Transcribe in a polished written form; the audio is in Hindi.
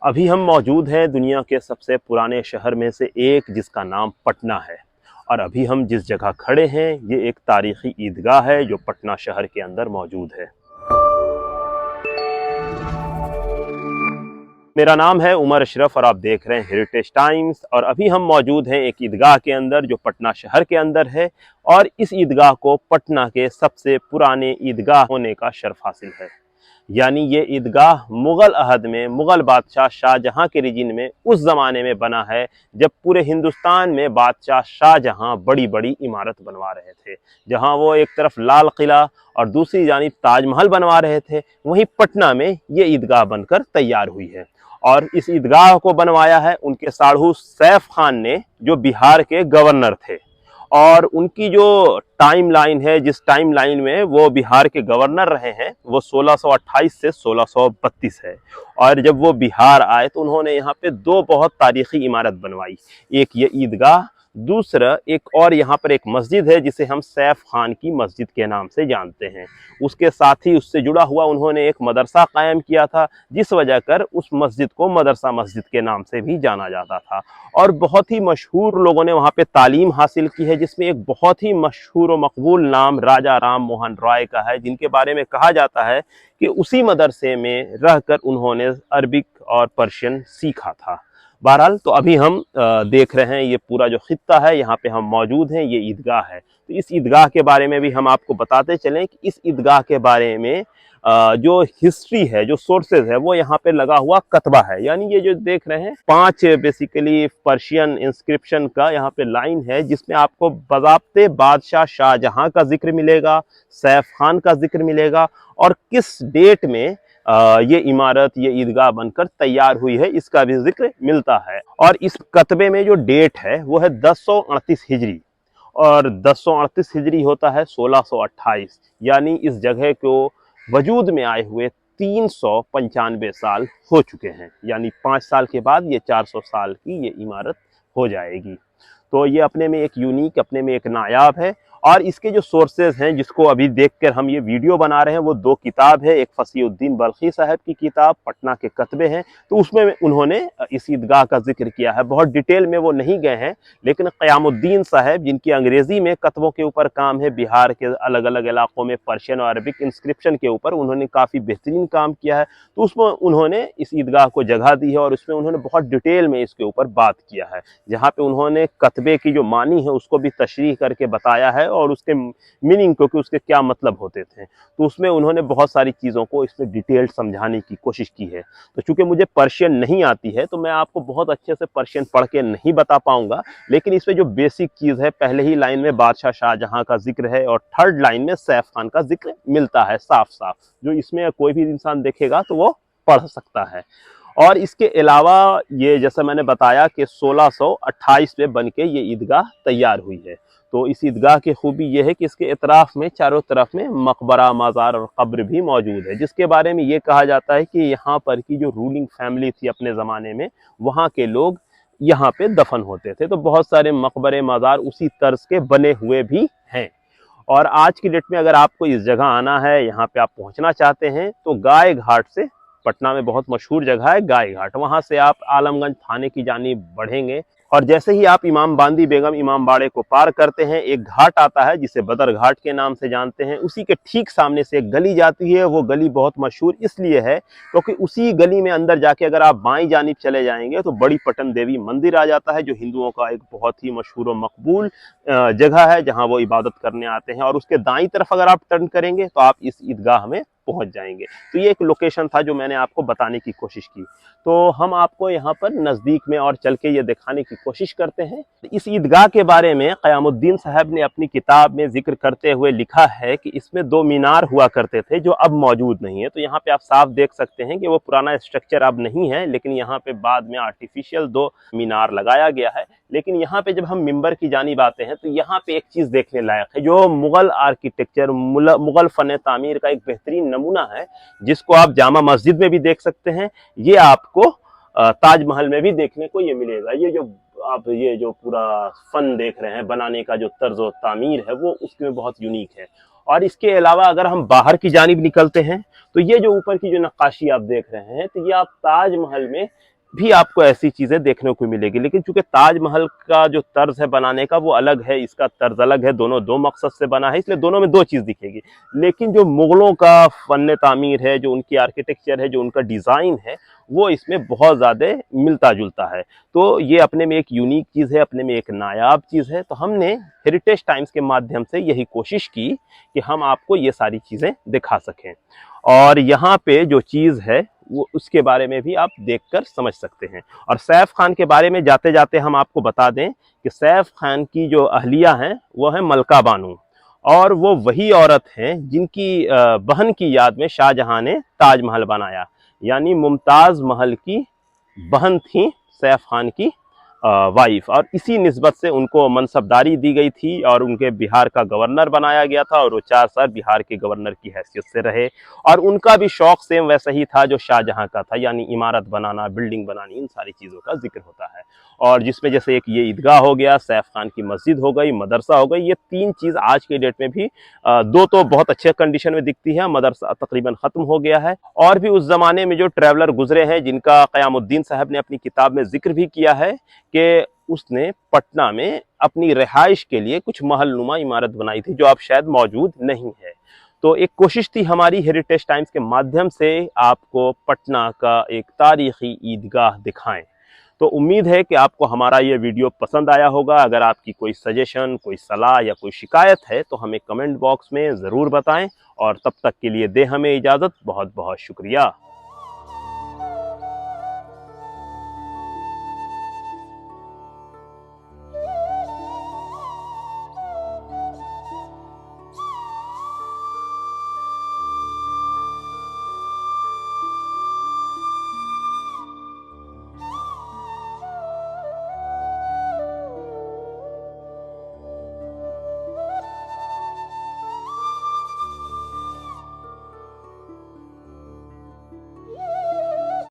अभी हम मौजूद हैं दुनिया के सबसे पुराने शहर में से एक जिसका नाम पटना है। और अभी हम जिस जगह खड़े हैं ये एक तारीखी ईदगाह है जो पटना शहर के अंदर मौजूद है। मेरा नाम है उमर अशरफ और आप देख रहे हैं हेरिटेज टाइम्स। और अभी हम मौजूद हैं एक ईदगाह के अंदर जो पटना शहर के अंदर है। और इस ईदगाह को पटना के सबसे पुराने ईदगाह होने का शर्फ हासिल है। यानी ये ईदगाह मुग़ल अहद में मुग़ल बादशाह शाहजहां के रिजिन में उस ज़माने में बना है जब पूरे हिंदुस्तान में बादशाह शाहजहां बड़ी बड़ी इमारत बनवा रहे थे। जहां वो एक तरफ लाल किला और दूसरी जानिब ताजमहल बनवा रहे थे, वहीं पटना में ये ईदगाह बनकर तैयार हुई है। और इस ईदगाह को बनवाया है उनके साढ़ू सैफ खान ने, जो बिहार के गवर्नर थे। और उनकी जो टाइम लाइन है, जिस टाइम लाइन में वो बिहार के गवर्नर रहे हैं, वो 1628 से 1632 है। और जब वो बिहार आए तो उन्होंने यहाँ पे दो बहुत तारीखी इमारत बनवाई। एक ये ईदगाह, दूसरा एक और यहाँ पर एक मस्जिद है जिसे हम सैफ खान की मस्जिद के नाम से जानते हैं। उसके साथ ही उससे जुड़ा हुआ उन्होंने एक मदरसा कायम किया था, जिस वजह कर उस मस्जिद को मदरसा मस्जिद के नाम से भी जाना जाता था। और बहुत ही मशहूर लोगों ने वहाँ पे तालीम हासिल की है, जिसमें एक बहुत ही मशहूर और मकबूल नाम राजा राम मोहन राय का है, जिनके बारे में कहा जाता है कि उसी मदरसे में रहकर उन्होंने अरबिक और पर्शियन सीखा था। बहरहाल तो अभी हम देख रहे हैं ये पूरा जो खित्ता है, यहाँ पे हम मौजूद हैं, ये ईदगाह है। तो इस ईदगाह के बारे में भी हम आपको बताते चलें कि इस ईदगाह के बारे में जो हिस्ट्री है, जो सोर्सेज है, वो यहाँ पे लगा हुआ कतबा है। यानी ये जो देख रहे हैं 5 बेसिकली पर्शियन इंस्क्रिप्शन का यहाँ पे लाइन है, जिसमें आपको बज़ाब्ते बादशाह शाहजहां का जिक्र मिलेगा, सैफ खान का जिक्र मिलेगा, और किस डेट में ये इमारत, ये ईदगाह बनकर तैयार हुई है, इसका भी जिक्र मिलता है। और इस कतबे में जो डेट है वो है 1038 हिजरी, और 1038 हिजरी होता है 1628। यानी इस जगह को वजूद में आए हुए 395 साल हो चुके हैं। यानी 5 साल के बाद ये 400 साल की ये इमारत हो जाएगी। तो ये अपने में एक यूनिक, अपने में एक नायाब है। और इसके जो सोर्सेज हैं, जिसको अभी देखकर हम ये वीडियो बना रहे हैं, वो 2 किताब है। एक फसीउद्दीन बल्खी साहब की किताब पटना के कतबे हैं, तो उसमें उन्होंने इस ईदगाह का जिक्र किया है। बहुत डिटेल में वो नहीं गए हैं, लेकिन क़यामुद्दीन साहब, जिनकी अंग्रेजी में कतबों के ऊपर काम है, बिहार के अलग अलग इलाकों में पर्शियन और अरबिक इंस्क्रिप्शन के ऊपर उन्होंने काफ़ी बेहतरीन काम किया है। तो उसमें उन्होंने इस ईदगाह को जगह दी है और उसमें उन्होंने बहुत डिटेल में इसके ऊपर बात किया है, जहाँ पे उन्होंने कतबे की जो मानी है उसको भी तशरीह करके बताया है और उसके मीनिंग को कि उसके क्या मतलब होते थे। तो उसमें उन्होंने बहुत सारी चीज़ों को इसमें डिटेल्ड समझाने की कोशिश की है। तो चूंकि मुझे पर्शियन नहीं आती है तो मैं आपको बहुत अच्छे से पर्शियन पढ़ के नहीं बता पाऊंगा, लेकिन इसमें जो बेसिक चीज़ है, पहले ही लाइन में बादशाह शाहजहां का जिक्र है और थर्ड लाइन में सैफ खान का जिक्र मिलता है साफ साफ, जो इसमें कोई भी इंसान देखेगा तो वो पढ़ सकता है। और इसके अलावा ये जैसा मैंने बताया कि 1628 में बन के ये ईदगाह तैयार हुई है। तो इस ईदगाह की खूबी ये है कि इसके इतराफ़ में, चारों तरफ में मकबरा, मज़ार और कब्र भी मौजूद है, जिसके बारे में ये कहा जाता है कि यहाँ पर की जो रूलिंग फैमिली थी अपने ज़माने में, वहाँ के लोग यहाँ पे दफन होते थे। तो बहुत सारे मकबरे, मज़ार उसी तर्ज के बने हुए भी हैं। और आज की डेट में अगर आपको इस जगह आना है, यहाँ पे आप पहुँचना चाहते हैं, तो गाय घाट से, पटना में बहुत मशहूर जगह है गाय घाट, वहाँ से आप आलमगंज थाने की जानिब बढ़ेंगे और जैसे ही आप इमाम बांदी बेगम इमाम बाड़े को पार करते हैं, एक घाट आता है जिसे बदर घाट के नाम से जानते हैं। उसी के ठीक सामने से एक गली जाती है। वो गली बहुत मशहूर इसलिए है क्योंकि उसी गली में अंदर जाके अगर आप बाईं जानिब चले जाएंगे तो बड़ी पटन देवी मंदिर आ जाता है, जो हिंदुओं का एक बहुत ही मशहूर और मकबूल जगह है जहाँ वो इबादत करने आते हैं। और उसके दाईं तरफ अगर आप टर्न करेंगे तो आप इस ईदगाह में पहुंच जाएंगे। तो ये एक लोकेशन था जो मैंने आपको बताने की कोशिश की। तो हम आपको यहाँ पर नज़दीक में और चल के ये दिखाने की कोशिश करते हैं। इस ईदगाह के बारे में क़यामुद्दीन साहब ने अपनी किताब में जिक्र करते हुए लिखा है कि इसमें 2 मीनार हुआ करते थे जो अब मौजूद नहीं है। तो यहाँ पे आप साफ देख सकते हैं कि वो पुराना स्ट्रक्चर अब नहीं है, लेकिन यहाँ पे बाद में आर्टिफिशियल 2 मीनार लगाया गया है। लेकिन यहाँ पे जब हम मिंबर की जानिब आते हैं तो यहाँ पे एक चीज़ देखने लायक है, जो मुग़ल आर्किटेक्चर, मुग़ल फ़न तामीर का एक बेहतरीन नमूना है, जिसको आप जामा मस्जिद में भी देख सकते हैं। ये आपको ताजमहल में भी देखने को ये मिलेगा। ये जो आप ये जो पूरा फन देख रहे हैं, बनाने का जो तर्ज और तामीर है वो उसमें बहुत यूनिक है। और इसके अलावा अगर हम बाहर की जानिब निकलते हैं तो ये जो ऊपर की जो नक्काशी आप देख रहे हैं, तो ये आप ताजमहल में भी आपको ऐसी चीजें देखने को मिलेगी। लेकिन चूंकि ताजमहल का जो तर्ज है बनाने का वो अलग है, इसका तर्ज अलग है, दोनों दो मकसद से बना है, इसलिए दोनों में दो चीज दिखेगी। लेकिन जो मुगलों का फन तामीर है, जो उनकी आर्किटेक्चर है, जो उनका डिजाइन है, वो इसमें बहुत ज्यादा मिलता जुलता है। तो ये अपने में एक यूनिक चीज है, अपने में एक नायाब चीज है। तो हमने हेरिटेज टाइम्स के माध्यम से यही कोशिश की कि हम आपको ये सारी चीजें दिखा सकें। और यहाँ पे जो चीज है वो उसके बारे में भी आप देखकर समझ सकते हैं। और सैफ खान के बारे में जाते जाते हम आपको बता दें कि सैफ खान की जो अहलिया हैं वो है मलका बानू, और वो वही औरत हैं जिनकी बहन की याद में शाहजहां ने ताजमहल बनाया। यानी मुमताज महल की बहन थी सैफ खान की वाइफ, और इसी निस्बत से उनको मनसबदारी दी गई थी और उनके बिहार का गवर्नर बनाया गया था, और वो 4 साल बिहार के गवर्नर की हैसियत से रहे। और उनका भी शौक सेम वैसा ही था जो शाहजहां का था, यानी इमारत बनाना, बिल्डिंग बनानी, इन सारी चीज़ों का जिक्र होता है। और जिसमें जैसे एक ये ईदगाह हो गया, सैफ खान की मस्जिद हो गई, मदरसा हो गई, ये 3 चीज़ आज के डेट में भी 2 तो बहुत अच्छे कंडीशन में दिखती है, मदरसा तकरीबन ख़त्म हो गया है। और भी उस ज़माने में जो ट्रैवलर गुजरे हैं, जिनका क़यामुद्दीन साहब ने अपनी किताब में जिक्र भी किया है कि उसने पटना में अपनी रिहाइश के लिए कुछ महलनुमा इमारत बनाई थी, जो अब शायद मौजूद नहीं है। तो एक कोशिश थी हमारी हेरिटेज टाइम्स के माध्यम से आपको पटना का एक तारीखी ईदगाह दिखाएं। तो उम्मीद है कि आपको हमारा ये वीडियो पसंद आया होगा। अगर आपकी कोई सजेशन, कोई सलाह या कोई शिकायत है तो हमें कमेंट बॉक्स में ज़रूर बताएं। और तब तक के लिए दें हमें इजाज़त। बहुत बहुत शुक्रिया।